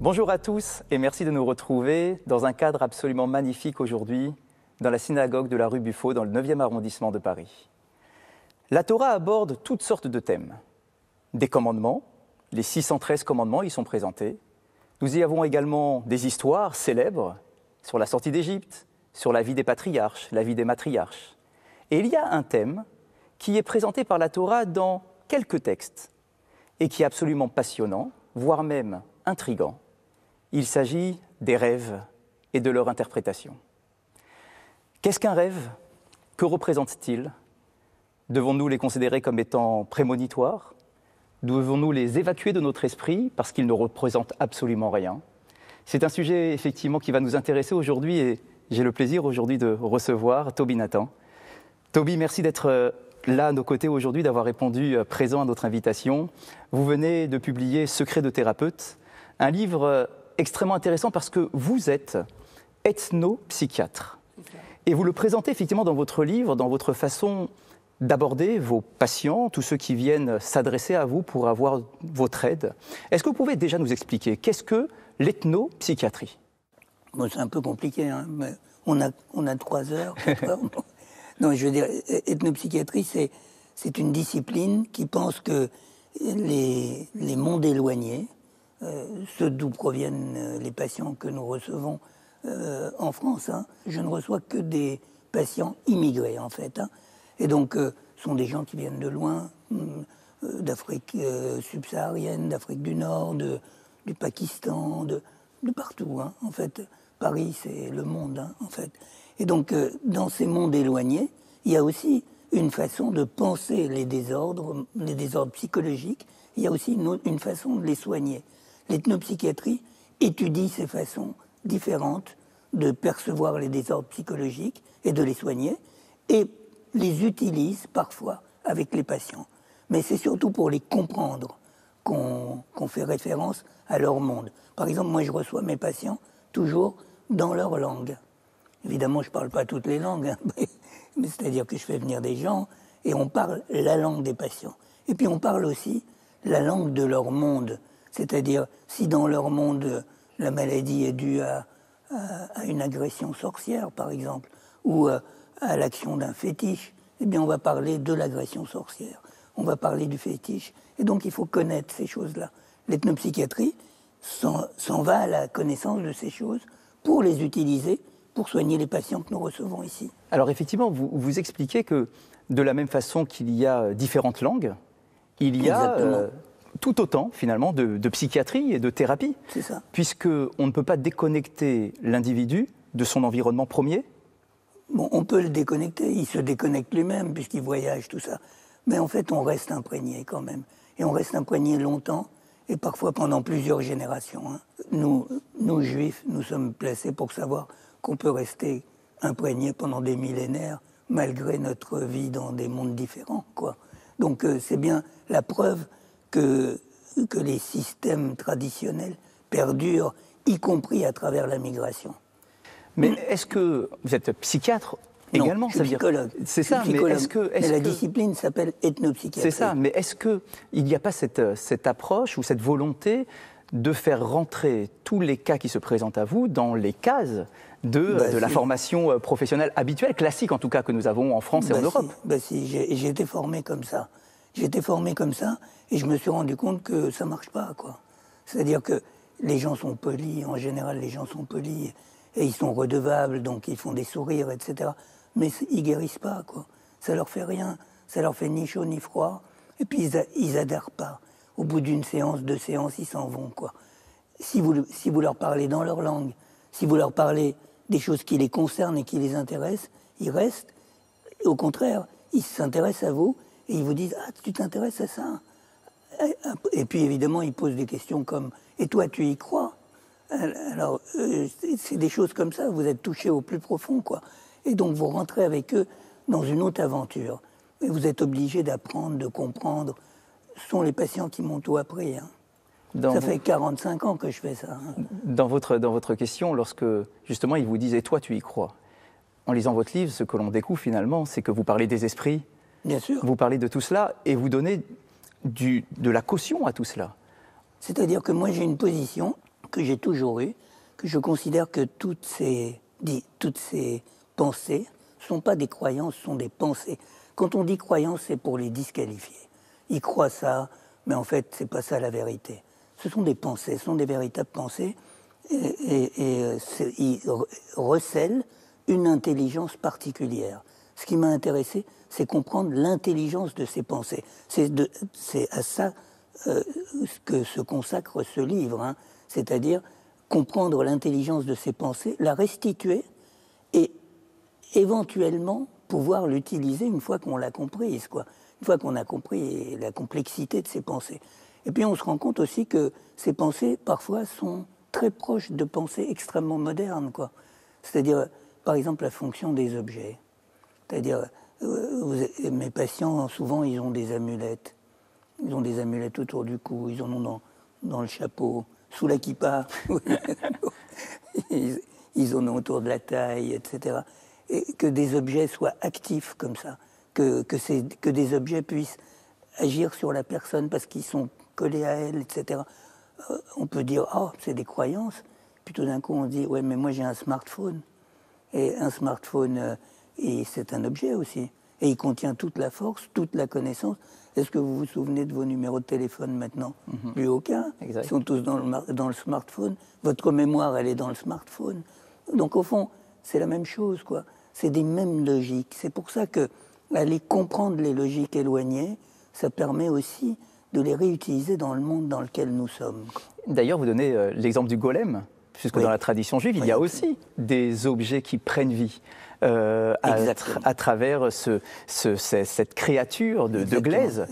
Bonjour à tous et merci de nous retrouver dans un cadre absolument magnifique aujourd'hui dans la synagogue de la rue Buffo dans le 9e arrondissement de Paris. La Torah aborde toutes sortes de thèmes. Des commandements, les 613 commandements y sont présentés. Nous y avons également des histoires célèbres sur la sortie d'Égypte, sur la vie des patriarches, la vie des matriarches. Et il y a un thème qui est présenté par la Torah dans quelques textes et qui est absolument passionnant, voire même intrigant. Il s'agit des rêves et de leur interprétation. Qu'est-ce qu'un rêve? Que représente-t-il? Devons-nous les considérer comme étant prémonitoires? Devons-nous les évacuer de notre esprit parce qu'ils ne représentent absolument rien? C'est un sujet effectivement qui va nous intéresser aujourd'hui et j'ai le plaisir aujourd'hui de recevoir Toby Nathan. Toby, merci d'être là à nos côtés aujourd'hui, d'avoir répondu présent à notre invitation. Vous venez de publier Secrets de thérapeute, un livre extrêmement intéressant parce que vous êtes ethnopsychiatre. Et vous le présentez effectivement dans votre livre, dans votre façon d'aborder vos patients, tous ceux qui viennent s'adresser à vous pour avoir votre aide. Est-ce que vous pouvez déjà nous expliquer qu'est-ce que l'ethnopsychiatrie? Bon, c'est un peu compliqué, hein, mais on a 3 heures. Non, je veux dire, ethnopsychiatrie, c'est une discipline qui pense que les mondes éloignés, ceux d'où proviennent les patients que nous recevons en France, hein, je ne reçois que des patients immigrés, en fait. Hein, et donc, ce sont des gens qui viennent de loin, d'Afrique subsaharienne, d'Afrique du Nord, du Pakistan, de partout. Hein, en fait, Paris, c'est le monde, hein, en fait. Et donc, dans ces mondes éloignés, il y a aussi une façon de penser les désordres psychologiques. Il y a aussi une façon de les soigner. L'ethnopsychiatrie étudie ces façons différentes de percevoir les désordres psychologiques et de les soigner, et les utilise parfois avec les patients. Mais c'est surtout pour les comprendre qu'on fait référence à leur monde. Par exemple, moi je reçois mes patients toujours dans leur langue. Évidemment, je ne parle pas toutes les langues, hein, mais c'est-à-dire que je fais venir des gens et on parle la langue des patients. Et puis on parle aussi la langue de leur monde. C'est-à-dire, si dans leur monde, la maladie est due à une agression sorcière, par exemple, ou à l'action d'un fétiche, eh bien on va parler de l'agression sorcière. On va parler du fétiche. Et donc il faut connaître ces choses-là. L'ethnopsychiatrie s'en va à la connaissance de ces choses pour les utiliser pour soigner les patients que nous recevons ici. Alors effectivement, vous expliquez que de la même façon qu'il y a différentes langues, il y a tout autant finalement de psychiatrie et de thérapie. C'est ça. Puisqu'on ne peut pas déconnecter l'individu de son environnement premier. Bon, on peut le déconnecter, il se déconnecte lui-même puisqu'il voyage, tout ça. Mais en fait, on reste imprégné quand même. Et on reste imprégné longtemps, et parfois pendant plusieurs générations. Hein. Nous, Juifs, nous sommes placés pour savoir qu'on peut rester imprégné pendant des millénaires, malgré notre vie dans des mondes différents, quoi. Donc c'est bien la preuve que les systèmes traditionnels perdurent, y compris à travers la migration. Mais est-ce que vous êtes psychiatre également? Non, je suis psychologue. C'est ça, mais mais la discipline s'appelle ethnopsychiatrie. C'est ça, mais est-ce qu'il n'y a pas cette approche ou cette volonté de faire rentrer tous les cas qui se présentent à vous dans les cases de la formation professionnelle habituelle, classique en tout cas, que nous avons en France et en Europe? Si, j'ai été formé comme ça. J'ai été formé comme ça et je me suis rendu compte que ça ne marche pas, quoi. C'est-à-dire que les gens sont polis, en général les gens sont polis et ils sont redevables, donc ils font des sourires, etc. Mais ils ne guérissent pas, quoi. Ça leur fait rien, ça leur fait ni chaud ni froid, et puis ils adhèrent pas. Au bout d'une séance, 2 séances, ils s'en vont, quoi. Si vous leur parlez dans leur langue, si vous leur parlez des choses qui les concernent et qui les intéressent, ils restent. Et au contraire, ils s'intéressent à vous et ils vous disent « Ah, tu t'intéresses à ça ?» Et puis évidemment, ils posent des questions comme « Et toi, tu y crois ?» Alors, c'est des choses comme ça, vous êtes touchés au plus profond, quoi. Et donc, vous rentrez avec eux dans une autre aventure. Et vous êtes obligés d'apprendre, de comprendre. Ce sont les patients qui m'ont tout appris. Hein. Ça fait 45 ans que je fais ça. Hein. Dans votre question, lorsque justement ils vous disent « Et toi, tu y crois ?» En lisant votre livre, ce que l'on découvre finalement, c'est que vous parlez des esprits. Bien sûr. Vous parlez de tout cela et vous donnez de la caution à tout cela. C'est-à-dire que moi, j'ai une position que j'ai toujours eue, que je considère que toutes ces pensées ne sont pas des croyances, sont des pensées. Quand on dit croyances, c'est pour les disqualifier. Ils croient ça, mais en fait, c'est pas ça la vérité. Ce sont des pensées, ce sont des véritables pensées, ils recèlent une intelligence particulière. Ce qui m'a intéressé, c'est comprendre l'intelligence de ces pensées. C'est à ça que se consacre ce livre, hein. C'est-à-dire comprendre l'intelligence de ces pensées, la restituer et éventuellement pouvoir l'utiliser une fois qu'on l'a comprise, quoi. Une fois qu'on a compris la complexité de ces pensées. Et puis on se rend compte aussi que ces pensées, parfois, sont très proches de pensées extrêmement modernes, quoi. C'est-à-dire, par exemple, la fonction des objets. C'est-à-dire, mes patients, souvent, ils ont des amulettes. Ils ont des amulettes autour du cou, ils en ont dans le chapeau, sous la kippa. Ils en ont autour de la taille, etc. Et que des objets soient actifs comme ça, que des objets puissent agir sur la personne parce qu'ils sont collés à elle, etc. On peut dire, oh, c'est des croyances. Puis tout d'un coup, on dit, ouais, mais moi j'ai un smartphone. Et un smartphone, c'est un objet aussi. Et il contient toute la force, toute la connaissance. Est-ce que vous vous souvenez de vos numéros de téléphone maintenant? Plus aucun. Exact. Ils sont tous dans le smartphone. Votre mémoire, elle est dans le smartphone. Donc au fond, c'est la même chose, quoi. C'est des mêmes logiques. C'est pour ça que aller comprendre les logiques éloignées, ça permet aussi de les réutiliser dans le monde dans lequel nous sommes. D'ailleurs, vous donnez l'exemple du golem, puisque dans la tradition juive, il y a aussi des objets qui prennent vie. À travers cette créature de glaise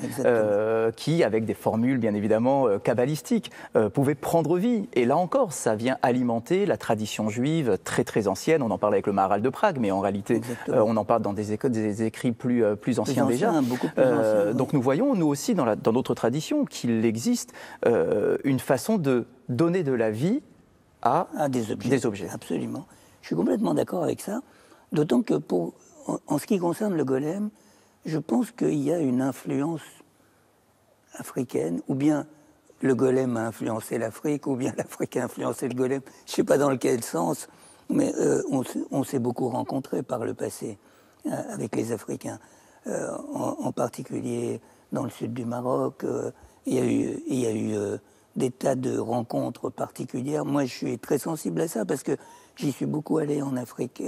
qui, avec des formules bien évidemment kabbalistiques, pouvait prendre vie. Et là encore, ça vient alimenter la tradition juive très très ancienne. On en parle avec le Maharal de Prague, mais en réalité, on en parle dans des écrits plus anciens déjà. Beaucoup plus anciens, donc nous voyons, nous aussi, dans notre tradition, qu'il existe une façon de donner de la vie à des objets. Absolument. Je suis complètement d'accord avec ça. D'autant que en ce qui concerne le golem, je pense qu'il y a une influence africaine, ou bien le golem a influencé l'Afrique, ou bien l'Afrique a influencé le golem. Je ne sais pas dans quel sens, mais on s'est beaucoup rencontrés par le passé avec les Africains, en particulier dans le sud du Maroc. Il y a eu des tas de rencontres particulières. Moi, je suis très sensible à ça parce que j'y suis beaucoup allé en Afrique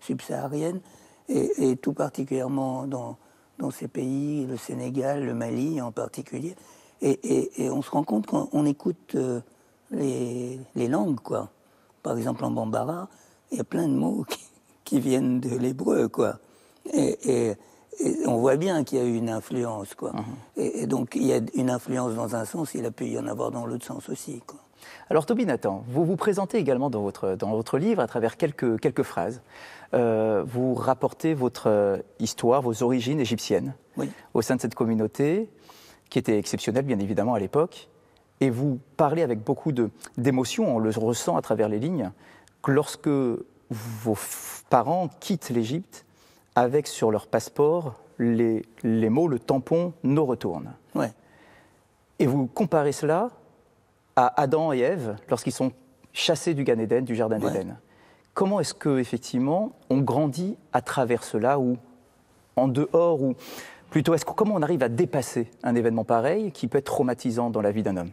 subsaharienne et tout particulièrement dans ces pays, le Sénégal, le Mali en particulier. Et on se rend compte qu'on écoute les langues, quoi. Par exemple, en bambara, il y a plein de mots qui viennent de l'hébreu, quoi. Et on voit bien qu'il y a eu une influence, quoi. Et donc, il y a une influence dans un sens, il a pu y en avoir dans l'autre sens aussi, quoi. Alors Toby Nathan, vous vous présentez également dans votre livre à travers quelques phrases. Vous rapportez votre histoire, vos origines égyptiennes au sein de cette communauté qui était exceptionnelle bien évidemment à l'époque. Et vous parlez avec beaucoup d'émotion, on le ressent à travers les lignes, que lorsque vos parents quittent l'Égypte avec sur leur passeport les mots, le tampon « no retourne ». Et vous comparez cela à Adam et Ève lorsqu'ils sont chassés du Gan Eden, du Jardin d'Éden. Comment est-ce qu'effectivement on grandit à travers cela ou en dehors ou plutôt comment on arrive à dépasser un événement pareil qui peut être traumatisant dans la vie d'un homme?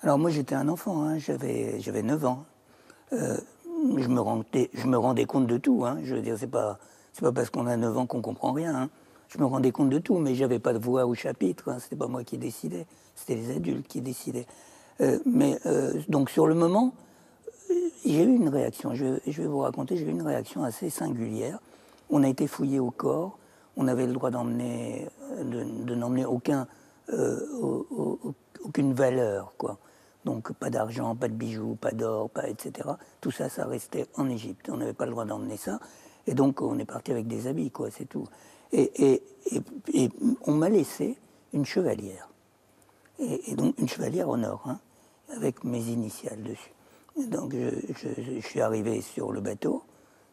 Alors moi j'étais un enfant, hein, j'avais 9 ans. Je me rendais compte de tout. Hein, je veux dire, c'est pas parce qu'on a 9 ans qu'on comprend rien. Hein. Je me rendais compte de tout, mais j'avais pas de voix au chapitre. Hein, c'était pas moi qui décidais, c'était les adultes qui décidaient. Donc sur le moment, j'ai eu une réaction, je vais vous raconter, j'ai eu une réaction assez singulière. On a été fouillé au corps, on avait le droit de n'emmener aucune valeur, quoi. Donc pas d'argent, pas de bijoux, pas d'or, etc. Tout ça, ça restait en Égypte, on n'avait pas le droit d'emmener ça. Et donc on est parti avec des habits, quoi, c'est tout. Et on m'a laissé une chevalière. Et donc une chevalière en or, hein, avec mes initiales dessus. Donc je suis arrivé sur le bateau,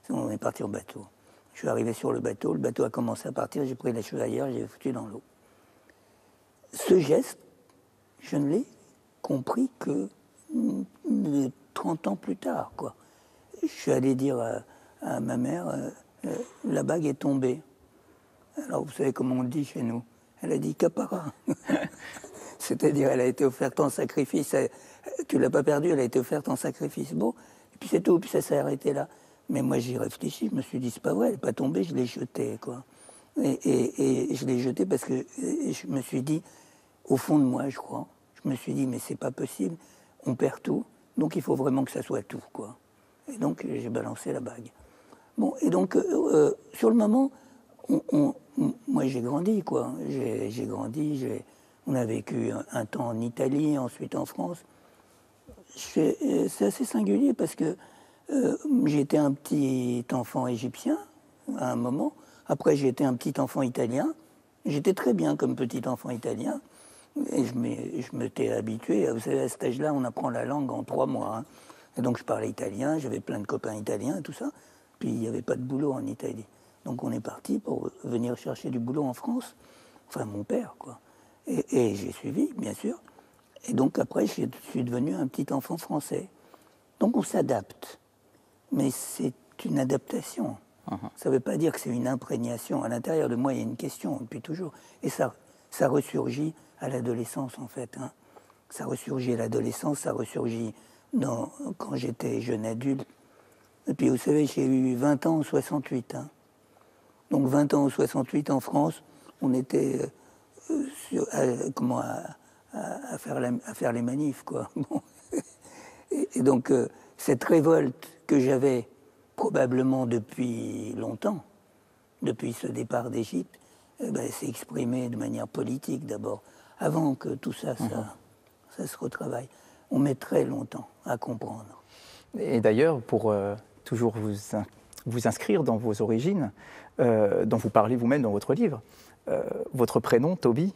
on est parti en bateau. Je suis arrivé sur le bateau a commencé à partir, j'ai pris la chevalière, j'ai foutu dans l'eau. Ce geste, je ne l'ai compris que 30 ans plus tard, quoi. Je suis allé dire à ma mère, la bague est tombée. Alors, vous savez comment on dit chez nous? Elle a dit capara. C'est-à-dire, elle a été offerte en sacrifice. Tu l'as pas perdue, elle a été offerte en sacrifice. Bon, et puis c'est tout, puis ça s'est arrêté là. Mais moi, j'y réfléchis, je me suis dit, c'est pas vrai, elle n'est pas tombée, je l'ai jetée, quoi. Et je l'ai jetée parce que je me suis dit, au fond de moi, je crois, je me suis dit, mais c'est pas possible, on perd tout, donc il faut vraiment que ça soit tout, quoi. Et donc, j'ai balancé la bague. Bon, et donc, sur le moment, moi, j'ai grandi, quoi. J'ai grandi, on a vécu un temps en Italie, ensuite en France. C'est assez singulier parce que j'étais un petit enfant égyptien à un moment. Après, j'ai été un petit enfant italien. J'étais très bien comme petit enfant italien. Et je m'étais habitué. Vous savez, à cet âge-là, on apprend la langue en 3 mois. Hein. Et donc, je parlais italien. J'avais plein de copains italiens et tout ça. Puis, il n'y avait pas de boulot en Italie. Donc, on est parti pour venir chercher du boulot en France. Enfin, mon père, quoi. Et j'ai suivi, bien sûr. Et donc, après, je suis devenu un petit enfant français. Donc, on s'adapte. Mais c'est une adaptation. Ça ne veut pas dire que c'est une imprégnation. À l'intérieur de moi, il y a une question, depuis toujours. Et ça ressurgit à l'adolescence, en fait. Hein. Ça ressurgit à l'adolescence, ça ressurgit quand j'étais jeune adulte. Et puis, vous savez, j'ai eu 20 ans en 68. Hein. Donc, 20 ans en 68 en France, on était à faire les manifs, quoi. Bon. Et donc, cette révolte que j'avais probablement depuis longtemps, depuis ce départ d'Égypte, s'est exprimée de manière politique d'abord, avant que tout ça, ça se retravaille. On met très longtemps à comprendre. Et d'ailleurs, pour toujours vous inscrire dans vos origines, dont vous parlez vous-même dans votre livre, votre prénom, Tobi,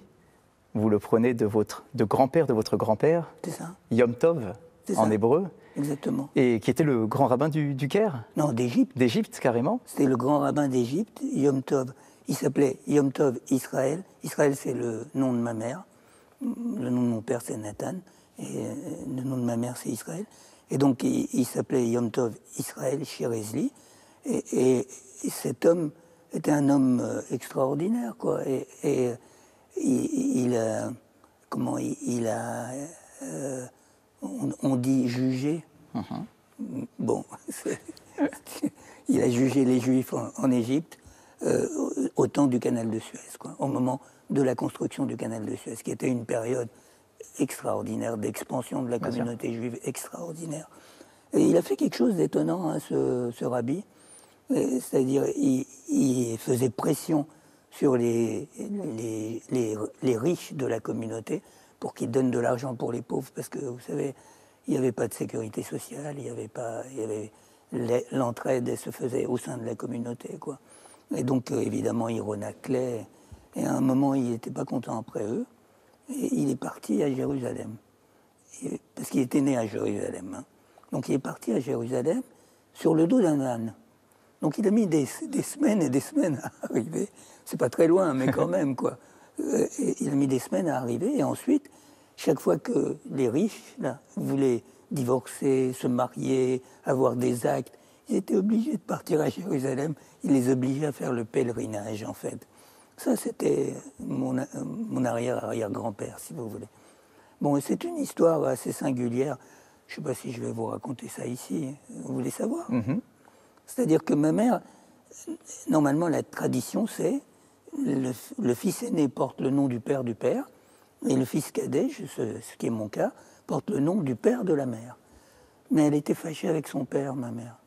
vous le prenez de grand-père de votre grand-père, Yom Tov, en hébreu. Exactement. Et qui était le grand rabbin du Caire? Non, d'Égypte. D'Égypte, carrément. C'était le grand rabbin d'Égypte, Yom Tov. Il s'appelait Yom Tov Israël. Israël, c'est le nom de ma mère. Le nom de mon père, c'est Nathan. Et le nom de ma mère, c'est Israël. Et donc, il s'appelait Yom Tov Israël Shirezli. Et cet homme était un homme extraordinaire, quoi. Et on dit juger. Bon, il a jugé les Juifs en Égypte au temps du canal de Suez, quoi, au moment de la construction du canal de Suez, qui était une période extraordinaire d'expansion de la communauté juive extraordinaire. Et il a fait quelque chose d'étonnant, hein, ce rabbi, c'est-à-dire il faisait pression sur les riches de la communauté pour qu'ils donnent de l'argent pour les pauvres, parce que vous savez, il n'y avait pas de sécurité sociale, l'entraide se faisait au sein de la communauté, quoi. Et donc, évidemment, il renaclait. Et à un moment, il n'était pas content après eux. Et il est parti à Jérusalem. Parce qu'il était né à Jérusalem. Hein. Donc, il est parti à Jérusalem sur le dos d'un âne. Donc, il a mis des semaines et des semaines à arriver. C'est pas très loin, mais quand même, quoi. Il a mis des semaines à arriver. Et ensuite, chaque fois que les riches là, voulaient divorcer, se marier, avoir des actes, ils étaient obligés de partir à Jérusalem. Il les obligeait à faire le pèlerinage, en fait. Ça, c'était mon arrière-arrière-grand-père, si vous voulez. Bon, c'est une histoire assez singulière. Je ne sais pas si je vais vous raconter ça ici. Vous voulez savoir? C'est-à-dire que ma mère, normalement, la tradition, c'est le fils aîné porte le nom du père, et le fils cadet, ce qui est mon cas, porte le nom du père de la mère. Mais elle était fâchée avec son père, ma mère.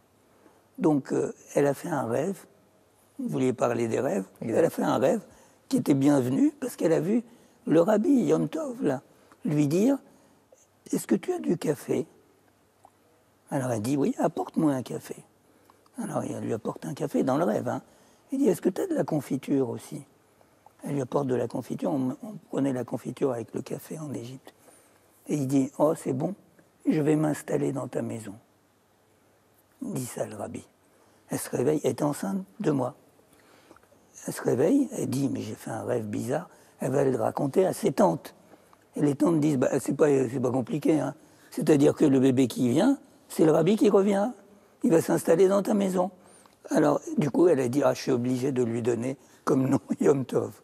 Donc, elle a fait un rêve. Vous vouliez parler des rêves? Elle a fait un rêve qui était bienvenu parce qu'elle a vu le rabbi Yom Tov là, lui dire « Est-ce que tu as du café ?» Alors elle dit « Oui, apporte-moi un café. » Alors elle lui apporte un café dans le rêve. Hein. Il dit « Est-ce que tu as de la confiture aussi ?» Elle lui apporte de la confiture. On prenait la confiture avec le café en Égypte. Et il dit « Oh, c'est bon, je vais m'installer dans ta maison. » Dit ça le rabbi. Elle se réveille, elle est enceinte de moi. Elle se réveille, elle dit, mais j'ai fait un rêve bizarre. Elle va le raconter à ses tantes. Et les tantes disent, bah, c'est pas compliqué, hein. C'est-à-dire que le bébé qui vient, c'est le rabbi qui revient. Il va s'installer dans ta maison. Alors, du coup, elle a dit, je suis obligée de lui donner comme nom Yom Tov.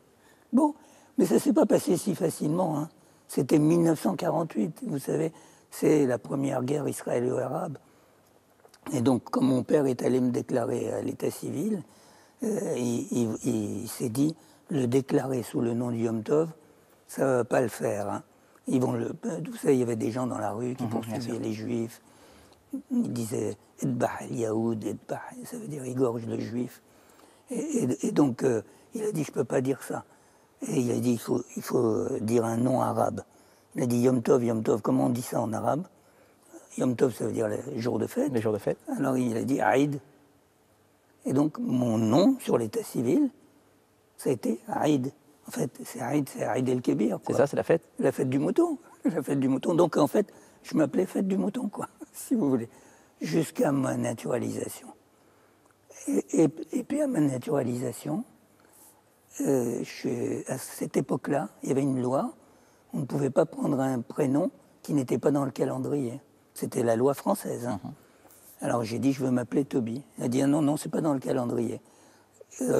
Bon, mais ça ne s'est pas passé si facilement. Hein. C'était 1948, vous savez, c'est la première guerre israélo-arabe. Et donc, quand mon père est allé me déclarer à l'état civil, il s'est dit, le déclarer sous le nom de Yom Tov, ça ne va pas le faire. Hein. Vous savez, il y avait des gens dans la rue qui poursuivaient les Juifs. Ils disaient « Edbah al-Yahoud, Edbah », ça veut dire « égorge le Juif ». Et donc, il a dit « je ne peux pas dire ça ». Et il a dit il faut dire un nom arabe. Il a dit Yom Tov, comment on dit ça en arabe? Yom Tov, ça veut dire les jours de fête. Les jours de fête. Alors il a dit Aïd. Et donc mon nom sur l'état civil, ça a été Aïd. En fait, c'est Aïd el-Kébir. C'est ça, c'est la fête? La fête du mouton. La fête du mouton. Donc en fait, je m'appelais fête du mouton, quoi, si vous voulez, jusqu'à ma naturalisation. Et puis à ma naturalisation, à cette époque-là, il y avait une loi, on ne pouvait pas prendre un prénom qui n'était pas dans le calendrier. C'était la loi française. Hein. Alors j'ai dit, je veux m'appeler Toby. Il a dit, non, c'est pas dans le calendrier.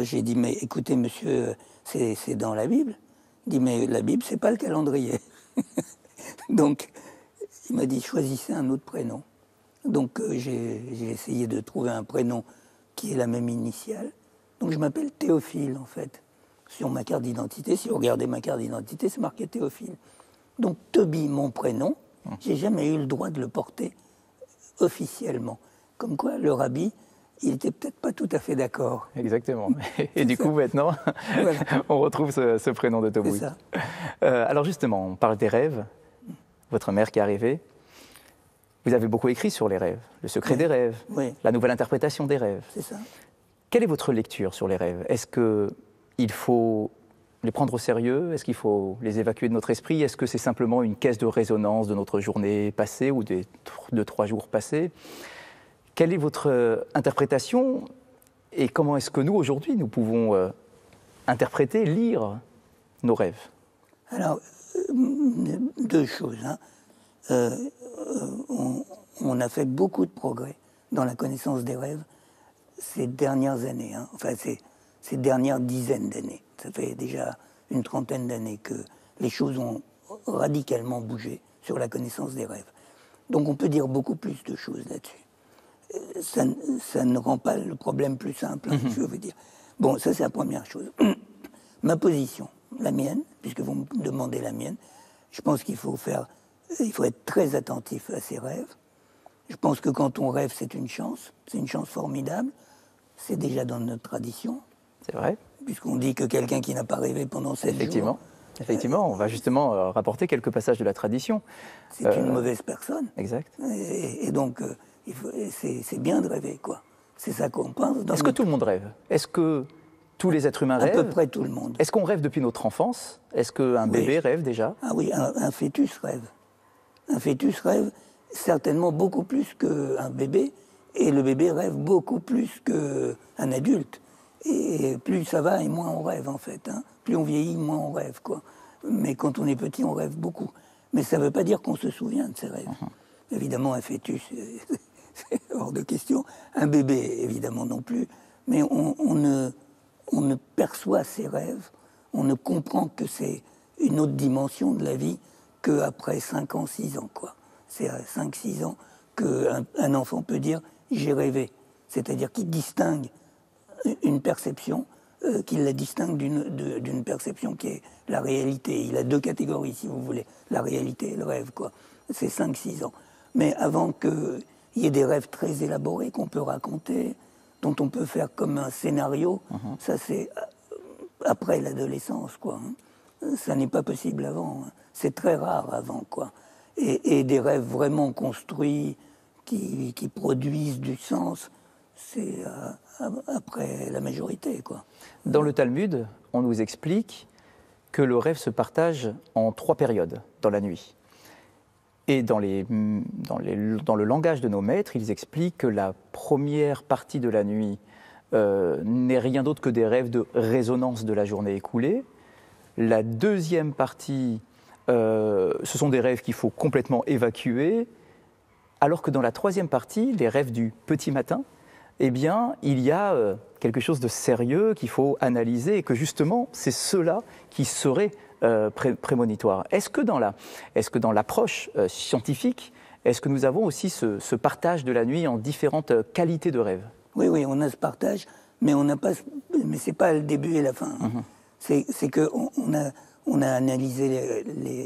J'ai dit, mais écoutez, monsieur, c'est dans la Bible. Il dit, mais la Bible, c'est pas le calendrier. Donc, il m'a dit, choisissez un autre prénom. Donc, j'ai essayé de trouver un prénom qui ait la même initiale. Donc, je m'appelle Théophile, en fait. Sur ma carte d'identité, si vous regardez ma carte d'identité, c'est marqué Théophile. Donc, Toby, mon prénom, j'ai jamais eu le droit de le porter officiellement. Comme quoi, le rabbi, il n'était peut-être pas tout à fait d'accord. Exactement. Et du coup, maintenant, voilà. On retrouve ce prénom de Toby. C'est ça. Alors justement, on parle des rêves. Votre mère qui est arrivée. Vous avez beaucoup écrit sur les rêves, le secret des rêves, la nouvelle interprétation des rêves. C'est ça. Quelle est votre lecture sur les rêves? Est-ce qu'il faut les prendre au sérieux? Est-ce qu'il faut les évacuer de notre esprit? Est-ce que c'est simplement une caisse de résonance de notre journée passée ou de 3 jours passés? Quelle est votre interprétation et comment est-ce que nous, aujourd'hui, nous pouvons interpréter, lire nos rêves? Alors, 2 choses. Hein. On a fait beaucoup de progrès dans la connaissance des rêves ces dernières années. Hein. Enfin, ces dernières dizaines d'années. Ça fait déjà une trentaine d'années que les choses ont radicalement bougé sur la connaissance des rêves. Donc on peut dire beaucoup plus de choses là-dessus. Ça ne rend pas le problème plus simple, hein, je veux dire. Bon, ça c'est la première chose. Ma position, la mienne, puisque vous me demandez la mienne, je pense qu'il faut être très attentif à ses rêves. Je pense que quand on rêve, c'est une chance formidable. C'est déjà dans notre tradition. C'est vrai. Puisqu'on dit que quelqu'un qui n'a pas rêvé pendant 7 jours... Effectivement, on va justement rapporter quelques passages de la tradition. C'est une mauvaise personne. Exact. Et donc, c'est bien de rêver, quoi. C'est ça qu'on pense. Est-ce que tout le monde rêve? Est-ce que tous les êtres humains rêvent? À peu près tout le monde. Est-ce qu'on rêve depuis notre enfance? Est-ce qu'un bébé rêve déjà? Ah oui, un fœtus rêve. Un fœtus rêve certainement beaucoup plus qu'un bébé, et le bébé rêve beaucoup plus qu'un adulte. Et plus ça va, et moins on rêve, en fait. Hein. Plus on vieillit, moins on rêve, quoi. Mais quand on est petit, on rêve beaucoup. Mais ça ne veut pas dire qu'on se souvient de ses rêves. Évidemment, un fœtus, c'est hors de question. Un bébé, évidemment, non plus. Mais on ne perçoit ses rêves, on ne comprend que c'est une autre dimension de la vie qu'après 5 ans, 6 ans, quoi. C'est à 5-6 ans qu'un enfant peut dire « j'ai rêvé ». C'est-à-dire qu'il distingue une perception, qu'il la distingue d'une perception qui est la réalité. Il a 2 catégories, si vous voulez, la réalité et le rêve, quoi. C'est 5-6 ans. Mais avant qu'il y ait des rêves très élaborés qu'on peut raconter, dont on peut faire comme un scénario, ça c'est après l'adolescence, quoi. Hein. Ça n'est pas possible avant. Hein. C'est très rare avant, quoi. Et des rêves vraiment construits, qui produisent du sens, c'est après la majorité, quoi. Dans le Talmud, on nous explique que le rêve se partage en 3 périodes dans la nuit. Et dans le langage de nos maîtres, ils expliquent que la première partie de la nuit n'est rien d'autre que des rêves de résonance de la journée écoulée. La deuxième partie ce sont des rêves qu'il faut complètement évacuer, alors que dans la troisième partie, les rêves du petit matin, eh bien, il y a quelque chose de sérieux qu'il faut analyser et que justement, c'est cela qui serait prémonitoire. Est-ce que dans l'approche scientifique, est-ce que nous avons aussi ce partage de la nuit en différentes qualités de rêves? Oui, on a ce partage, mais c'est pas le début et la fin. Hein. C'est que on a analysé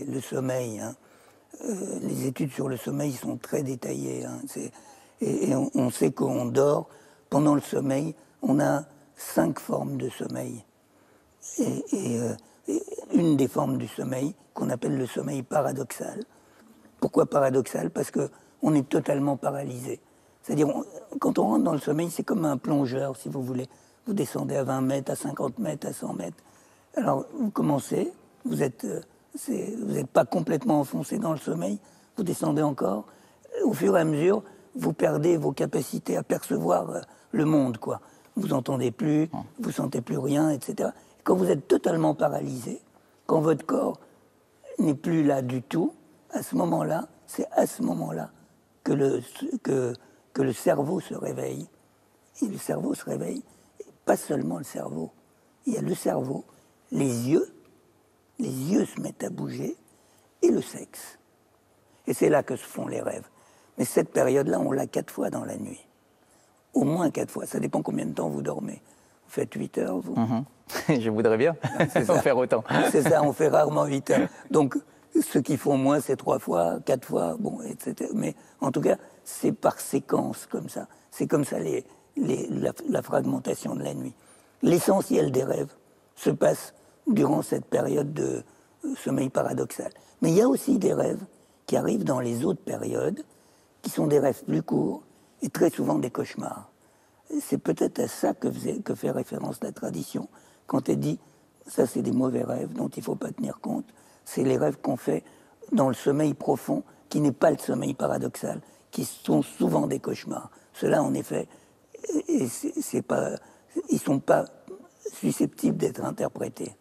le sommeil. Hein. Les études sur le sommeil sont très détaillées. Hein. Et on sait qu'on dort. Pendant le sommeil, on a 5 formes de sommeil. Et une des formes du sommeil, qu'on appelle le sommeil paradoxal. Pourquoi paradoxal? Parce qu'on est totalement paralysé. C'est-à-dire, quand on rentre dans le sommeil, c'est comme un plongeur, si vous voulez. Vous descendez à 20 mètres, à 50 mètres, à 100 mètres. Alors, vous commencez, vous n'êtes pas complètement enfoncé dans le sommeil, vous descendez encore. Au fur et à mesure, vous perdez vos capacités à percevoir le monde, quoi. Vous n'entendez plus, vous ne sentez plus rien, etc. Quand vous êtes totalement paralysé, quand votre corps n'est plus là du tout, à ce moment-là, c'est à ce moment-là que le cerveau se réveille. Et le cerveau se réveille, et pas seulement le cerveau. Il y a le cerveau, les yeux se mettent à bouger, et le sexe. Et c'est là que se font les rêves. Mais cette période-là, on l'a 4 fois dans la nuit. Au moins 4 fois. Ça dépend combien de temps vous dormez. Vous faites 8 heures, vous Je voudrais bien en faire autant. C'est ça, on fait rarement 8 heures. Donc, ceux qui font moins, c'est 3 fois, 4 fois, bon, etc. Mais en tout cas, c'est par séquence comme ça. C'est comme ça la fragmentation de la nuit. L'essentiel des rêves se passe durant cette période de sommeil paradoxal. Mais il y a aussi des rêves qui arrivent dans les autres périodes, qui sont des rêves plus courts et très souvent des cauchemars. C'est peut-être à ça que fait référence la tradition quand elle dit ça c'est des mauvais rêves dont il ne faut pas tenir compte. C'est les rêves qu'on fait dans le sommeil profond qui n'est pas le sommeil paradoxal, qui sont souvent des cauchemars. Ceux-là en effet, ils ne sont pas susceptibles d'être interprétés.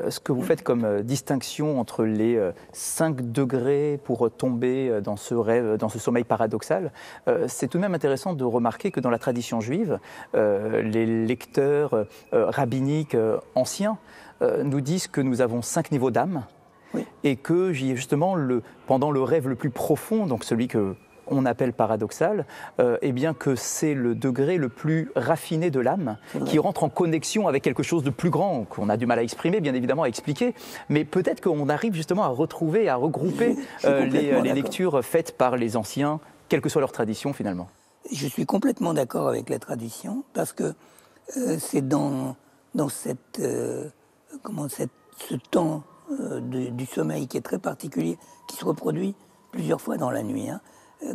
Ce que vous faites comme distinction entre les 5 degrés pour tomber dans ce rêve, dans ce sommeil paradoxal, c'est tout de même intéressant de remarquer que dans la tradition juive, les lecteurs rabbiniques anciens nous disent que nous avons 5 niveaux d'âme, oui. Et que justement, pendant le rêve le plus profond, donc celui que on appelle paradoxal, eh bien que c'est le degré le plus raffiné de l'âme qui rentre en connexion avec quelque chose de plus grand, qu'on a du mal à exprimer, bien évidemment, à expliquer, mais peut-être qu'on arrive justement à retrouver, à regrouper les lectures faites par les anciens, quelle que soit leur tradition finalement. Je suis complètement d'accord avec la tradition, parce que c'est dans ce temps du sommeil qui est très particulier, qui se reproduit plusieurs fois dans la nuit, hein.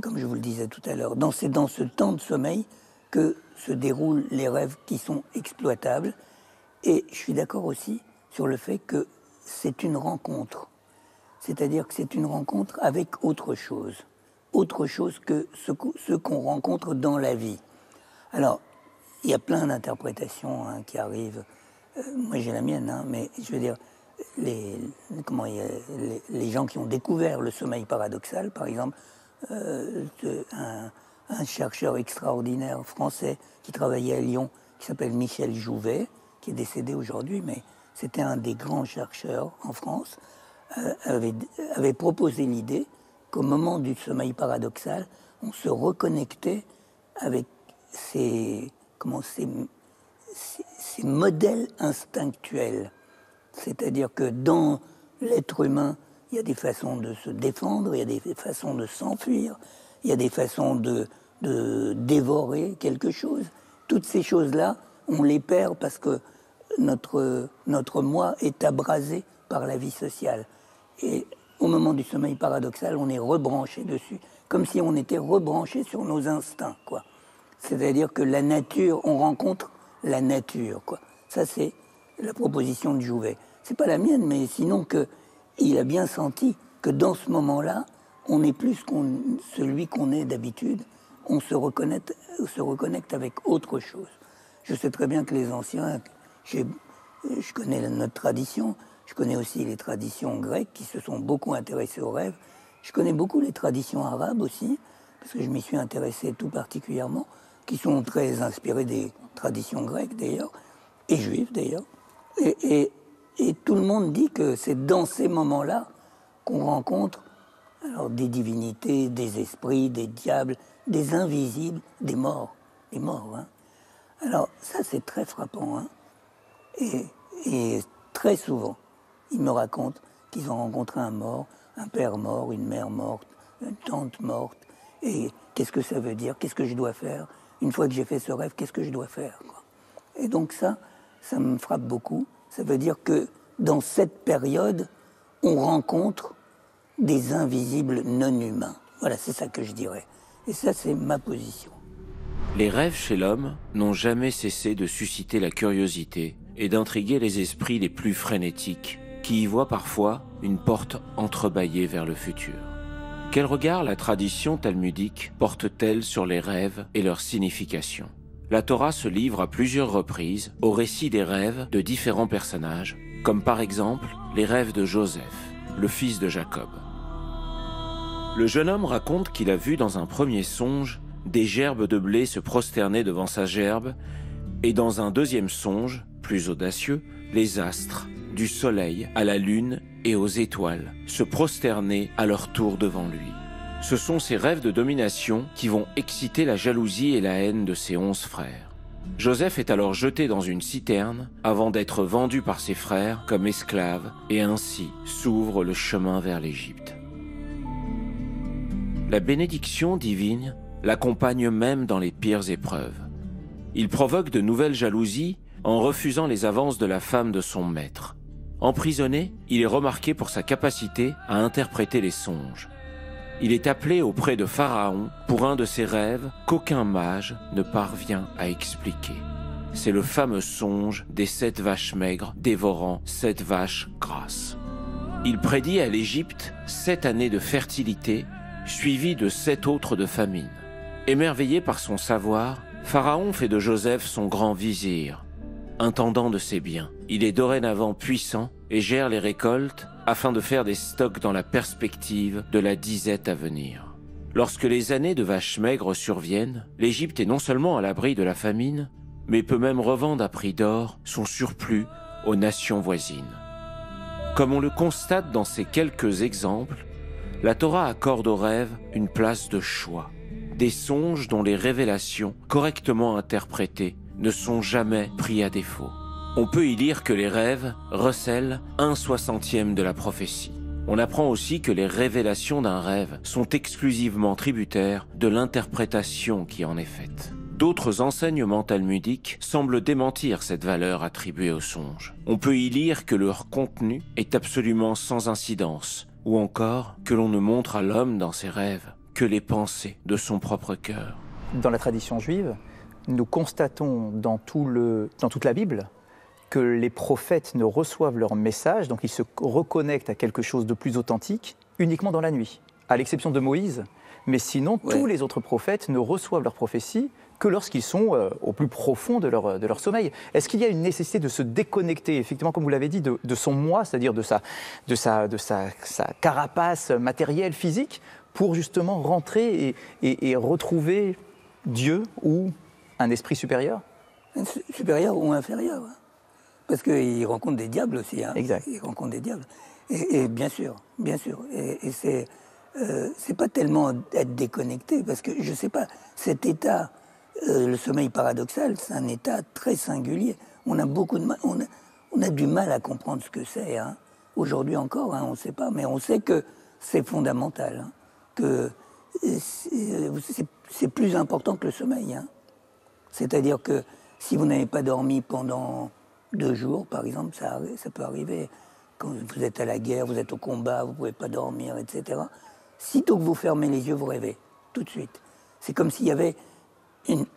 Comme je vous le disais tout à l'heure, c'est dans ce temps de sommeil que se déroulent les rêves qui sont exploitables. Et je suis d'accord aussi sur le fait que c'est une rencontre. C'est-à-dire que c'est une rencontre avec autre chose que ce qu'on rencontre dans la vie. Alors, il y a plein d'interprétations qui arrivent. Moi, j'ai la mienne, hein, mais je veux dire, les gens qui ont découvert le sommeil paradoxal, par exemple, un chercheur extraordinaire français qui travaillait à Lyon, qui s'appelle Michel Jouvet, qui est décédé aujourd'hui, mais c'était un des grands chercheurs en France, avait proposé l'idée qu'au moment du sommeil paradoxal, on se reconnectait avec ces modèles instinctuels. C'est-à-dire que dans l'être humain, il y a des façons de se défendre, il y a des façons de s'enfuir, il y a des façons de dévorer quelque chose. Toutes ces choses-là, on les perd parce que notre moi est abrasé par la vie sociale. Et au moment du sommeil paradoxal, on est rebranché dessus, comme si on était rebranché sur nos instincts, quoi. C'est-à-dire que la nature, on rencontre la nature, quoi. Ça, c'est la proposition de Jouvet. C'est pas la mienne, mais sinon qu'il a bien senti que dans ce moment-là, on n'est plus celui qu'on est d'habitude, on se reconnecte avec autre chose. Je sais très bien que les anciens, je connais notre tradition, Je connais aussi les traditions grecques qui se sont beaucoup intéressées aux rêves. Je connais beaucoup les traditions arabes aussi, parce que je m'y suis intéressé tout particulièrement, qui sont très inspirées des traditions grecques d'ailleurs, et juives d'ailleurs. Et tout le monde dit que c'est dans ces moments-là qu'on rencontre alors, des divinités, des esprits, des diables, des invisibles, des morts. Des morts, hein. Alors ça c'est très frappant. Hein. Et très souvent, ils me racontent qu'ils ont rencontré un mort, un père mort, une mère morte, une tante morte. Et qu'est-ce que ça veut dire? Qu'est-ce que je dois faire? Une fois que j'ai fait ce rêve, qu'est-ce que je dois faire, quoi? Et donc ça me frappe beaucoup. Ça veut dire que dans cette période, on rencontre des invisibles non humains. Voilà, c'est ça que je dirais. Et ça, c'est ma position. Les rêves chez l'homme n'ont jamais cessé de susciter la curiosité et d'intriguer les esprits les plus frénétiques, qui y voient parfois une porte entrebâillée vers le futur. Quel regard la tradition talmudique porte-t-elle sur les rêves et leur signification? La Torah se livre à plusieurs reprises au récit des rêves de différents personnages, comme par exemple les rêves de Joseph, le fils de Jacob. Le jeune homme raconte qu'il a vu dans un premier songe des gerbes de blé se prosterner devant sa gerbe, et dans un deuxième songe, plus audacieux, les astres, du soleil à la lune et aux étoiles, se prosterner à leur tour devant lui. Ce sont ces rêves de domination qui vont exciter la jalousie et la haine de ses 11 frères. Joseph est alors jeté dans une citerne avant d'être vendu par ses frères comme esclave, et ainsi s'ouvre le chemin vers l'Égypte. La bénédiction divine l'accompagne même dans les pires épreuves. Il provoque de nouvelles jalousies en refusant les avances de la femme de son maître. Emprisonné, il est remarqué pour sa capacité à interpréter les songes. Il est appelé auprès de Pharaon pour un de ses rêves qu'aucun mage ne parvient à expliquer. C'est le fameux songe des 7 vaches maigres dévorant 7 vaches grasses. Il prédit à l'Égypte 7 années de fertilité, suivies de 7 autres de famine. Émerveillé par son savoir, Pharaon fait de Joseph son grand vizir, intendant de ses biens. Il est dorénavant puissant et gère les récoltes afin de faire des stocks dans la perspective de la disette à venir. Lorsque les années de vaches maigres surviennent, l'Égypte est non seulement à l'abri de la famine, mais peut même revendre à prix d'or son surplus aux nations voisines. Comme on le constate dans ces quelques exemples, la Torah accorde aux rêves une place de choix. Des songes dont les révélations, correctement interprétées, ne sont jamais pris à défaut. On peut y lire que les rêves recèlent 1/60 de la prophétie. On apprend aussi que les révélations d'un rêve sont exclusivement tributaires de l'interprétation qui en est faite. D'autres enseignements talmudiques semblent démentir cette valeur attribuée aux songes. On peut y lire que leur contenu est absolument sans incidence, ou encore que l'on ne montre à l'homme dans ses rêves que les pensées de son propre cœur. Dans la tradition juive, nous constatons dans toute la Bible que les prophètes ne reçoivent leur message, donc ils se reconnectent à quelque chose de plus authentique, uniquement dans la nuit, à l'exception de Moïse. Mais sinon, tous les autres prophètes ne reçoivent leur prophétie que lorsqu'ils sont au plus profond de leur sommeil. Est-ce qu'il y a une nécessité de se déconnecter, effectivement, comme vous l'avez dit, de son moi, c'est-à-dire de sa carapace matérielle, physique, pour justement rentrer et retrouver Dieu ou un esprit supérieur? Supérieur ou inférieur, hein. Parce qu'il rencontre des diables aussi. Hein. Exact. Il rencontre des diables. Et bien sûr, bien sûr. Et c'est pas tellement être déconnecté, parce que je sais pas, cet état, le sommeil paradoxal, c'est un état très singulier. On a beaucoup de mal, on a du mal à comprendre ce que c'est. Hein. Aujourd'hui encore, hein, on ne sait pas, mais on sait que c'est fondamental, hein, que c'est plus important que le sommeil. Hein. C'est-à-dire que si vous n'avez pas dormi pendant 2 jours, par exemple, ça peut arriver. Quand vous êtes à la guerre, vous êtes au combat, vous ne pouvez pas dormir, etc. Sitôt que vous fermez les yeux, vous rêvez, tout de suite. C'est comme s'il y avait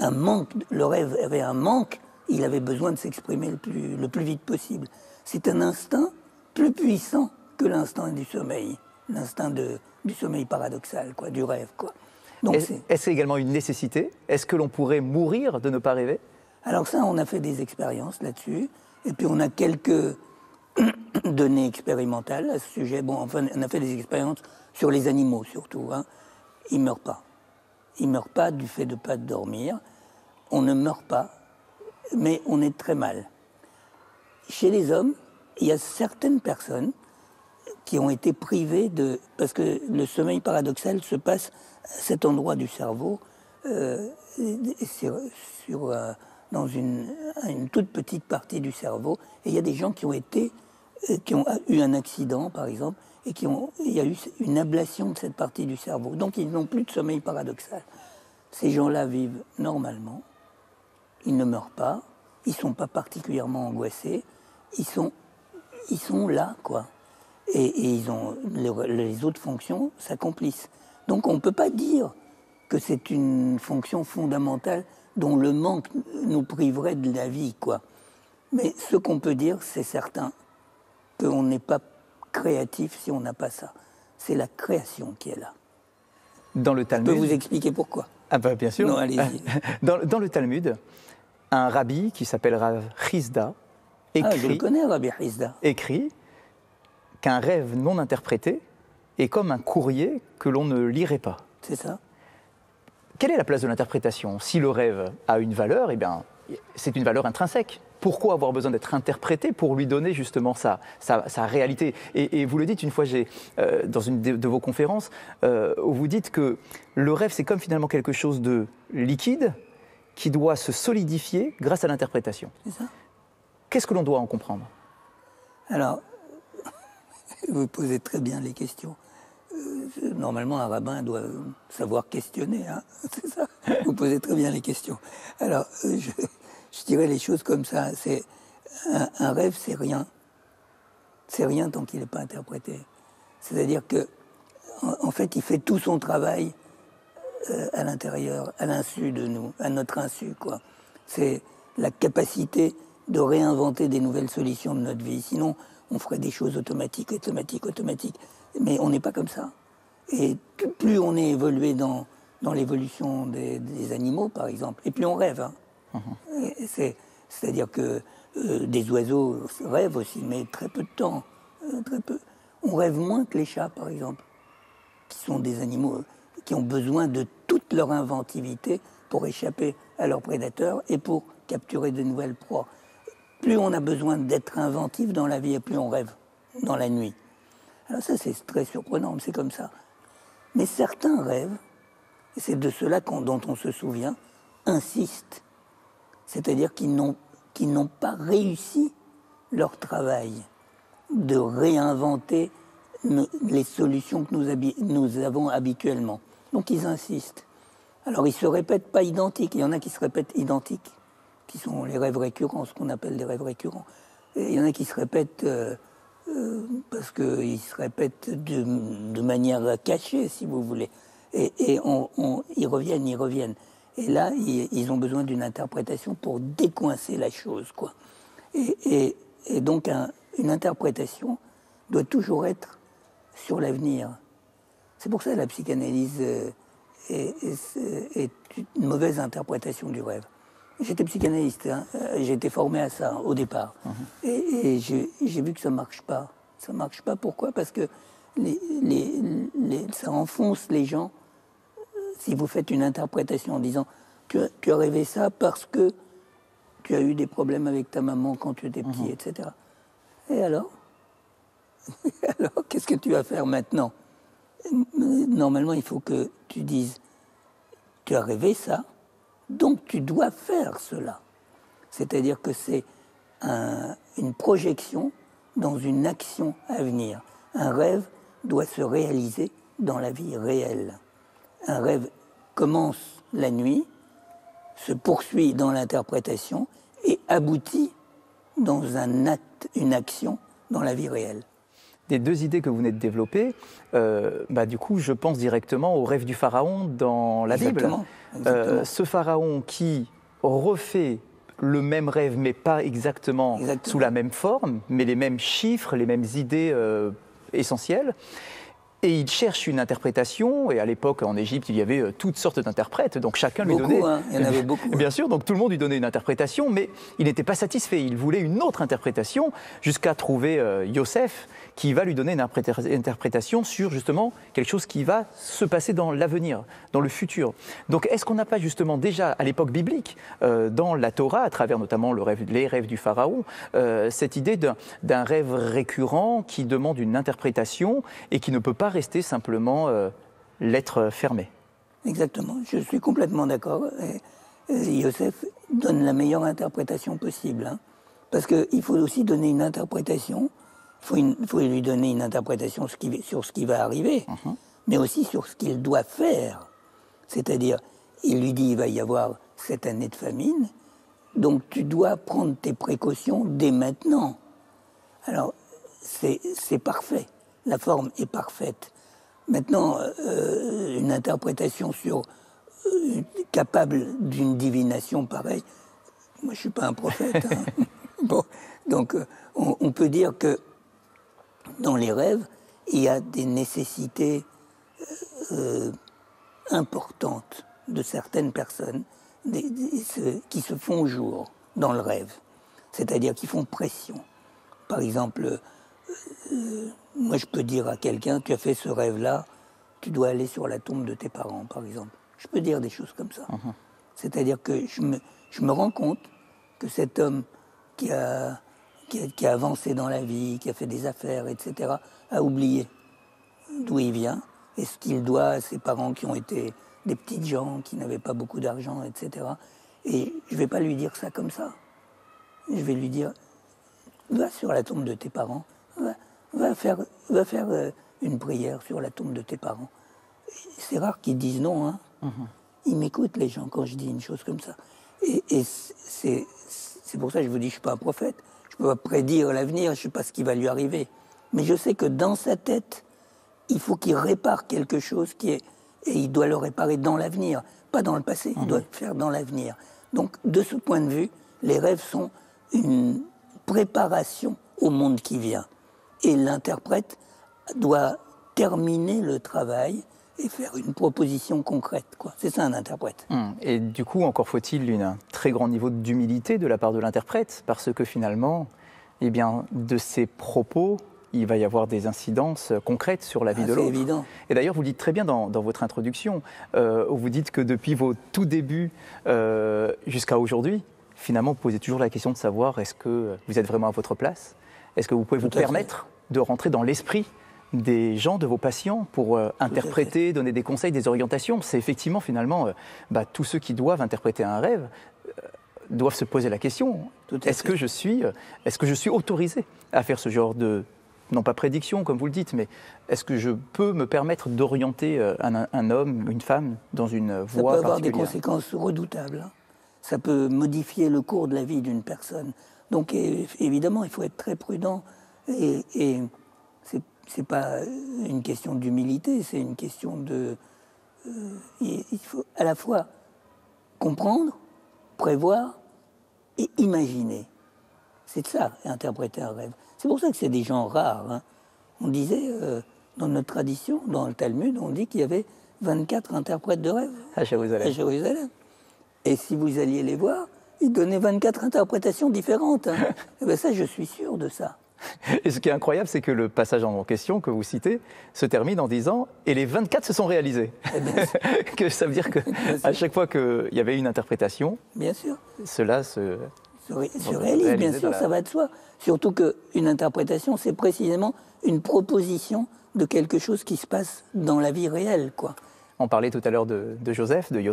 un manque, le rêve avait un manque, il avait besoin de s'exprimer le plus vite possible. C'est un instinct plus puissant que l'instinct du sommeil, l'instinct du sommeil paradoxal, quoi, du rêve, quoi. Donc est-ce également une nécessité? Est-ce que l'on pourrait mourir de ne pas rêver? Alors ça, on a fait des expériences là-dessus, et puis on a quelques données expérimentales à ce sujet. Bon, enfin, on a fait des expériences sur les animaux surtout. Hein. Ils ne meurent pas. Ils ne meurent pas du fait de ne pas dormir. On ne meurt pas, mais on est très mal. Chez les hommes, il y a certaines personnes qui ont été privées de... Parce que le sommeil paradoxal se passe à cet endroit du cerveau, dans une toute petite partie du cerveau. Et il y a des gens qui ont eu un accident, par exemple, et il y a eu une ablation de cette partie du cerveau. Donc ils n'ont plus de sommeil paradoxal. Ces gens-là vivent normalement, ils ne meurent pas, ils ne sont pas particulièrement angoissés, ils sont là, quoi. Et ils ont les autres fonctions s'accomplissent. Donc on ne peut pas dire que c'est une fonction fondamentale dont le manque nous priverait de la vie, quoi. Mais ce qu'on peut dire, c'est certain, qu'on n'est pas créatif si on n'a pas ça. C'est la création qui est là. Dans le Talmud... Je peux vous expliquer pourquoi. Ah bah bien sûr. Non, allez-y. Dans le Talmud, un rabbi qui s'appelle Rav Chizda je le connais, Rabbi Chizda. écrit qu'un rêve non interprété est comme un courrier que l'on ne lirait pas. C'est ça. Quelle est la place de l'interprétation? Si le rêve a une valeur, eh bien, c'est une valeur intrinsèque. Pourquoi avoir besoin d'être interprété pour lui donner justement sa réalité? Et vous le dites une fois, dans une de vos conférences, où vous dites que le rêve, c'est comme finalement quelque chose de liquide qui doit se solidifier grâce à l'interprétation. C'est ça. Qu'est-ce que l'on doit en comprendre? Alors, vous posez très bien les questions. Normalement, un rabbin doit savoir questionner, hein, c'est ça. Vous posez très bien les questions. Alors, je dirais les choses comme ça. C'est un rêve, c'est rien. C'est rien tant qu'il n'est pas interprété. C'est-à-dire que, en fait, il fait tout son travail à l'intérieur, à l'insu de nous, à notre insu, quoi. C'est la capacité de réinventer des nouvelles solutions de notre vie. Sinon, on ferait des choses automatiques. Mais on n'est pas comme ça. Et plus on est évolué dans l'évolution des animaux, par exemple, et plus on rêve. Hein. C'est-à-dire que des oiseaux rêvent aussi, mais très peu de temps. Très peu. On rêve moins que les chats, par exemple, qui sont des animaux qui ont besoin de toute leur inventivité pour échapper à leurs prédateurs et pour capturer de nouvelles proies. Plus on a besoin d'être inventif dans la vie, et plus on rêve dans la nuit. Alors ça, c'est très surprenant, mais c'est comme ça. Mais certains rêves, et c'est de cela dont on se souvient, insistent. C'est-à-dire qu'ils n'ont pas réussi leur travail de réinventer les solutions que nous avons habituellement. Donc ils insistent. Alors ils ne se répètent pas identiques, il y en a qui se répètent identiques, qui sont les rêves récurrents, ce qu'on appelle des rêves récurrents. Et il y en a qui se répètent parce qu'ils se répètent de manière cachée, si vous voulez. Et ils reviennent. Et là, ils ont besoin d'une interprétation pour décoincer la chose, quoi. Et donc, une interprétation doit toujours être sur l'avenir. C'est pour ça que la psychanalyse est une mauvaise interprétation du rêve. J'étais psychanalyste, hein. J'ai été formé à ça au départ. Et j'ai vu que ça ne marche pas. Ça ne marche pas, pourquoi? Parce que ça enfonce les gens. Si vous faites une interprétation en disant tu as rêvé ça parce que tu as eu des problèmes avec ta maman quand tu étais petit, etc. Et alors qu'est-ce que tu vas faire maintenant? Normalement, il faut que tu dises tu as rêvé ça, donc tu dois faire cela. C'est-à-dire que c'est une projection dans une action à venir. Un rêve doit se réaliser dans la vie réelle. Un rêve commence la nuit, se poursuit dans l'interprétation et aboutit dans un acte, une action dans la vie réelle. Des deux idées que vous venez de développer, du coup, je pense directement au rêve du pharaon dans la Bible. Exactement. Ce pharaon qui refait le même rêve, mais pas exactement sous la même forme, mais les mêmes chiffres, les mêmes idées essentielles. Et il cherche une interprétation, et à l'époque en Égypte il y avait toutes sortes d'interprètes, donc chacun lui donnait... Il y en avait beaucoup. Bien sûr, donc tout le monde lui donnait une interprétation, mais il n'était pas satisfait, il voulait une autre interprétation, jusqu'à trouver Yosef, qui va lui donner une interprétation sur justement quelque chose qui va se passer dans l'avenir, dans le futur. Donc est-ce qu'on n'a pas justement déjà à l'époque biblique, dans la Torah, à travers notamment les rêves du Pharaon, cette idée d'un rêve récurrent qui demande une interprétation et qui ne peut pas rester simplement lettre fermée. Exactement, je suis complètement d'accord. Yosef donne la meilleure interprétation possible, hein, parce qu'il faut aussi donner une interprétation, il faut lui donner une interprétation sur ce qui va arriver, mais aussi sur ce qu'il doit faire. C'est-à-dire, il lui dit il va y avoir cette année de famine, donc tu dois prendre tes précautions dès maintenant. Alors, c'est parfait, la forme est parfaite. Maintenant, une interprétation capable d'une divination pareille, moi je ne suis pas un prophète. Hein. Bon, donc on peut dire que dans les rêves, il y a des nécessités importantes de certaines personnes qui se font jour dans le rêve, c'est-à-dire qui font pression. Par exemple, moi je peux dire à quelqu'un, tu as fait ce rêve-là, tu dois aller sur la tombe de tes parents, par exemple. Je peux dire des choses comme ça. C'est-à-dire que je me rends compte que cet homme qui a avancé dans la vie, qui a fait des affaires, etc., a oublié d'où il vient et ce qu'il doit à ses parents qui ont été des petites gens, qui n'avaient pas beaucoup d'argent, etc. Et je ne vais pas lui dire ça comme ça. Je vais lui dire, va sur la tombe de tes parents, va faire une prière sur la tombe de tes parents. C'est rare qu'ils disent non, hein. Ils m'écoutent, les gens, quand je dis une chose comme ça. Et c'est pour ça que je vous dis, je ne suis pas un prophète. Je ne peux pas prédire l'avenir, je ne sais pas ce qui va lui arriver. Mais je sais que dans sa tête, il faut qu'il répare quelque chose et il doit le réparer dans l'avenir, pas dans le passé, il doit le faire dans l'avenir. Donc, de ce point de vue, les rêves sont une préparation au monde qui vient. Et l'interprète doit terminer le travail et faire une proposition concrète, quoi. C'est ça un interprète. Et du coup, encore faut-il un très grand niveau d'humilité de la part de l'interprète, parce que finalement, eh bien, de ses propos, il va y avoir des incidences concrètes sur la vie de l'autre. C'est évident. Et d'ailleurs, vous le dites très bien dans votre introduction, où vous dites que depuis vos tout débuts jusqu'à aujourd'hui, finalement, vous posez toujours la question de savoir est-ce que vous êtes vraiment à votre place ? Est-ce que vous pouvez vous permettre de rentrer dans l'esprit des gens, de vos patients, pour interpréter, donner des conseils, des orientations? C'est effectivement, finalement, tous ceux qui doivent interpréter un rêve doivent se poser la question, est-ce que je suis autorisé à faire ce genre de, non pas prédiction, comme vous le dites, mais est-ce que je peux me permettre d'orienter un homme, une femme, dans une voie particulière ? Ça peut avoir des conséquences redoutables. Hein. Ça peut modifier le cours de la vie d'une personne. Donc, évidemment, il faut être très prudent. Et c'est pas une question d'humilité, c'est une question de... il faut à la fois comprendre, prévoir et imaginer. C'est ça, interpréter un rêve. C'est pour ça que c'est des gens rares. Hein. On disait, dans notre tradition, dans le Talmud, on dit qu'il y avait 24 interprètes de rêves à Jérusalem. Et si vous alliez les voir, ils donnaient 24 interprétations différentes. Hein. Et bien ça, je suis sûr de ça. Et ce qui est incroyable, c'est que le passage en question que vous citez se termine en disant « et les 24 se sont réalisés ». Que ça veut dire qu'à chaque fois qu'il y avait une interprétation, bien sûr, cela se réalise, bien sûr, ça va de soi. Surtout qu'une interprétation, c'est précisément une proposition de quelque chose qui se passe dans la vie réelle, quoi. On parlait tout à l'heure de Yosef. Lui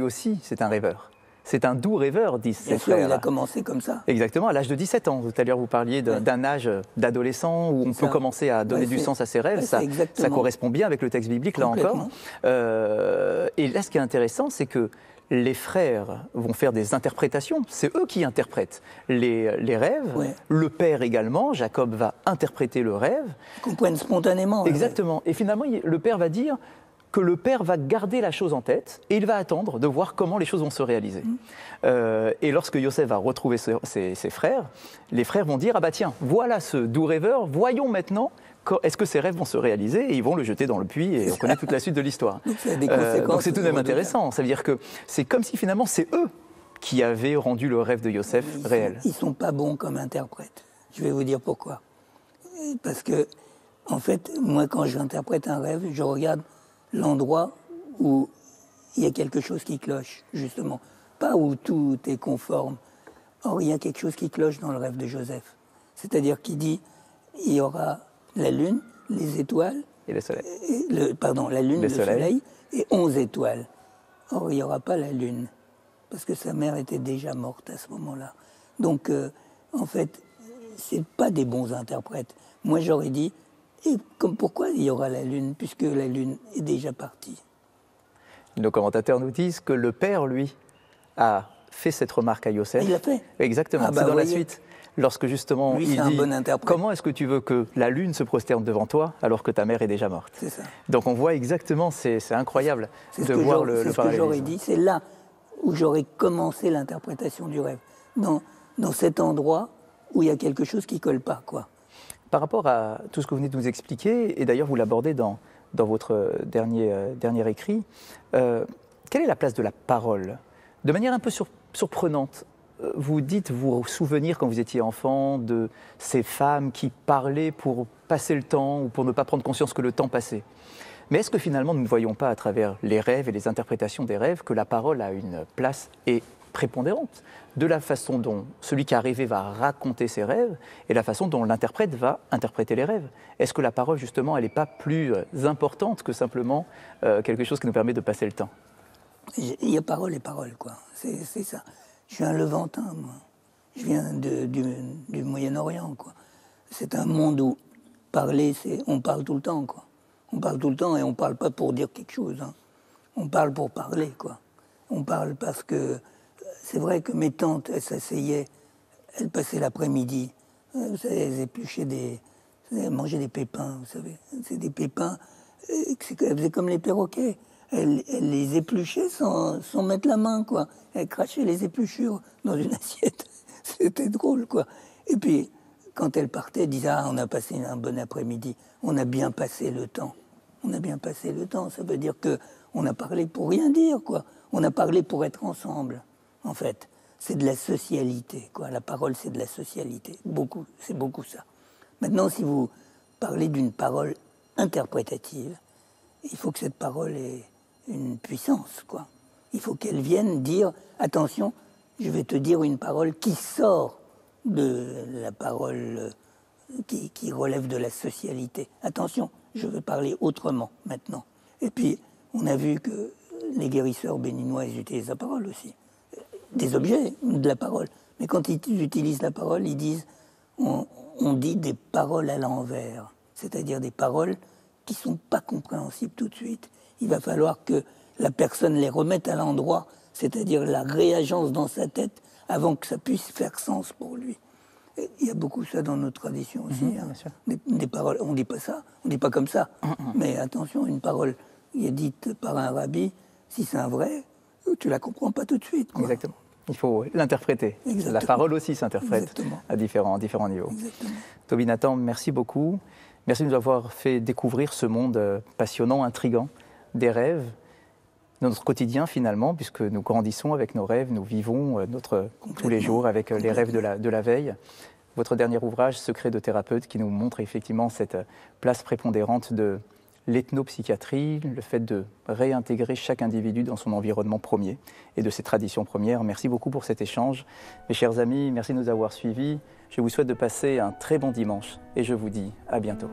aussi, c'est un rêveur. C'est un doux rêveur, disent ses frères. Bien sûr, il a commencé comme ça. Exactement, à l'âge de 17 ans. Tout à l'heure, vous parliez d'un âge d'adolescent où on peut commencer à donner du sens à ses rêves. Ça correspond bien avec le texte biblique, là encore. Et là, ce qui est intéressant, c'est que les frères vont faire des interprétations. C'est eux qui interprètent les rêves. Ouais. Le père également, Jacob, va interpréter le rêve. Ils comprennent spontanément. Exactement. Et finalement, le père va dire... que le père va garder la chose en tête et il va attendre de voir comment les choses vont se réaliser. Et lorsque Yosef va retrouver ses frères, les frères vont dire « Ah bah tiens, voilà ce doux rêveur, voyons maintenant est-ce que ces rêves vont se réaliser ?» Et ils vont le jeter dans le puits et on connaît toute la suite de l'histoire. Donc c'est tout de même intéressant. Ça veut dire que c'est comme si finalement c'est eux qui avaient rendu le rêve de Yosef réel. Ils ne sont pas bons comme interprètes. Je vais vous dire pourquoi. Parce que, en fait, moi quand j'interprète un rêve, je regarde l'endroit où il y a quelque chose qui cloche, justement. Pas où tout est conforme. Or, il y a quelque chose qui cloche dans le rêve de Joseph. C'est-à-dire qu'il dit, il y aura la lune, les étoiles... Et le soleil. La lune, le soleil, et 11 étoiles. Or, il n'y aura pas la lune, parce que sa mère était déjà morte à ce moment-là. Donc, en fait, ce n'est pas des bons interprètes. Moi, j'aurais dit, pourquoi il y aura la lune, puisque la lune est déjà partie? Nos commentateurs nous disent que le père, lui, a fait cette remarque à Yosef. Il l'a fait. Exactement, c'est dans la suite. Lorsque justement lui, il dit « Comment est-ce que tu veux que la lune se prosterne devant toi alors que ta mère est déjà morte ?» C'est ça. Donc on voit exactement, c'est incroyable de voir le parallélisme. C'est ce que j'aurais dit, c'est là où j'aurais commencé l'interprétation du rêve. Dans cet endroit où il y a quelque chose qui ne colle pas, quoi. Par rapport à tout ce que vous venez de nous expliquer, et d'ailleurs vous l'abordez dans votre dernier écrit, quelle est la place de la parole? De manière un peu surprenante, vous dites vous souvenir quand vous étiez enfant de ces femmes qui parlaient pour passer le temps ou pour ne pas prendre conscience que le temps passait. Mais est-ce que finalement nous ne voyons pas à travers les rêves et les interprétations des rêves que la parole a une place et prépondérante de la façon dont celui qui a rêvé va raconter ses rêves et la façon dont l'interprète va interpréter les rêves? Est-ce que la parole justement elle n'est pas plus importante que simplement quelque chose qui nous permet de passer le temps? Il y a parole et parole, quoi. C'est ça. Je suis un Levantin, moi. Je viens du Moyen-Orient, quoi. C'est un monde où parler, on parle tout le temps, quoi. On parle tout le temps et on ne parle pas pour dire quelque chose. Hein. On parle pour parler, quoi. On parle parce que c'est vrai que mes tantes, elles s'asseyaient, elles passaient l'après-midi. Vous savez, elles épluchaient elles mangeaient des pépins, vous savez. C'est des pépins, elles faisaient comme les perroquets. Elle les épluchait sans mettre la main, quoi. Elle crachait les épluchures dans une assiette. C'était drôle, quoi. Et puis, quand elle partait, elle disait « Ah, on a passé un bon après-midi. On a bien passé le temps. » On a bien passé le temps. Ça veut dire qu'on a parlé pour rien dire, quoi. On a parlé pour être ensemble, en fait. C'est de la socialité, quoi. La parole, c'est de la socialité. C'est beaucoup ça. Maintenant, si vous parlez d'une parole interprétative, il faut que cette parole ait une puissance, quoi. Il faut qu'elle vienne dire « Attention, je vais te dire une parole qui sort de la parole qui relève de la socialité. Attention, je veux parler autrement maintenant. » Et puis, on a vu que les guérisseurs béninois, ils utilisent la parole aussi. Des objets, de la parole. Mais quand ils utilisent la parole, ils disent on dit des paroles à l'envers. C'est-à-dire des paroles qui ne sont pas compréhensibles tout de suite. Il va falloir que la personne les remette à l'endroit, c'est-à-dire la réagence dans sa tête, avant que ça puisse faire sens pour lui. Et il y a beaucoup ça dans notre tradition aussi. Bien sûr. Des paroles, on ne dit pas ça, on ne dit pas comme ça. Mais attention, une parole qui est dite par un rabbi, si c'est un vrai, tu ne la comprends pas tout de suite, quoi. Exactement. Il faut l'interpréter. La parole aussi s'interprète à différents niveaux. Exactement. Toby Nathan, merci beaucoup. Merci de nous avoir fait découvrir ce monde passionnant, intriguant, des rêves, notre quotidien finalement, puisque nous grandissons avec nos rêves, nous vivons tous les jours avec les rêves de la veille. Votre dernier ouvrage, Secrets de thérapeute, qui nous montre effectivement cette place prépondérante de l'ethnopsychiatrie, le fait de réintégrer chaque individu dans son environnement premier et de ses traditions premières. Merci beaucoup pour cet échange. Mes chers amis, merci de nous avoir suivis. Je vous souhaite de passer un très bon dimanche et je vous dis à bientôt.